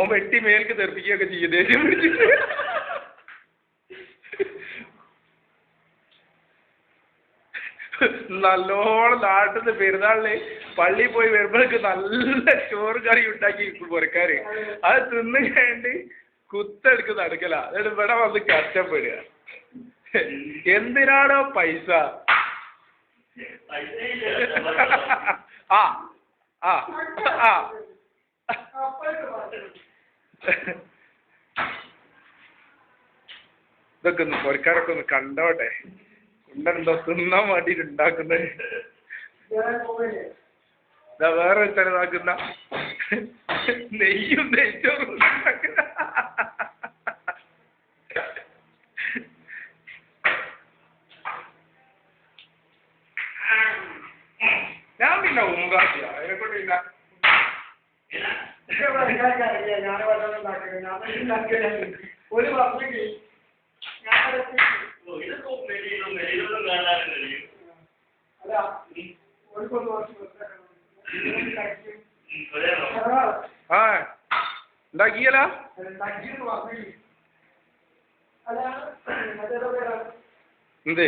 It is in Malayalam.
ഓൻ വെട്ടി മേൽക്ക് തെറിപ്പിക്കുകയൊക്കെ ചെയ്യും ദേഷ്യം പിടിച്ചിട്ട്. നല്ലോണം നാട്ടിന്ന് പെരുന്നാളിന് പള്ളിയിൽ പോയി വരുമ്പോഴേക്ക് നല്ല ചോറ് കറി ഉണ്ടാക്കി പുരക്കാര് അത് തിന്നു കഴിഞ്ഞ് കുത്തെടുക്ക് നടക്കല. എന്നിട്ട് ഇവിടെ വന്ന് കഷ്ടപ്പെടുക. എന്തിനാണോ പൈസ? ആ ആ ആ ഇതൊക്കെ ഒന്ന് പുരക്കാരൊക്കെ ഒന്ന് കണ്ടോട്ടെ. ഉണ്ടെന്തോ തിന്നാൻ വേണ്ടിട്ട് ഉണ്ടാക്കുന്നത്. ഇതാ വേറെ ഒരു സ്ഥലം ഇതാക്കുന്ന നെയ്യും നെയ്ച്ചോറും ഉണ്ടാക്കുന്ന. ഞാൻ പിന്നെ ഉമ്പാക്കിയ അതിനെക്കൊണ്ട് ഇല്ല. ഒരു വർഷക്ക് ആ ഉണ്ടാക്കിയല്ല എന്ത്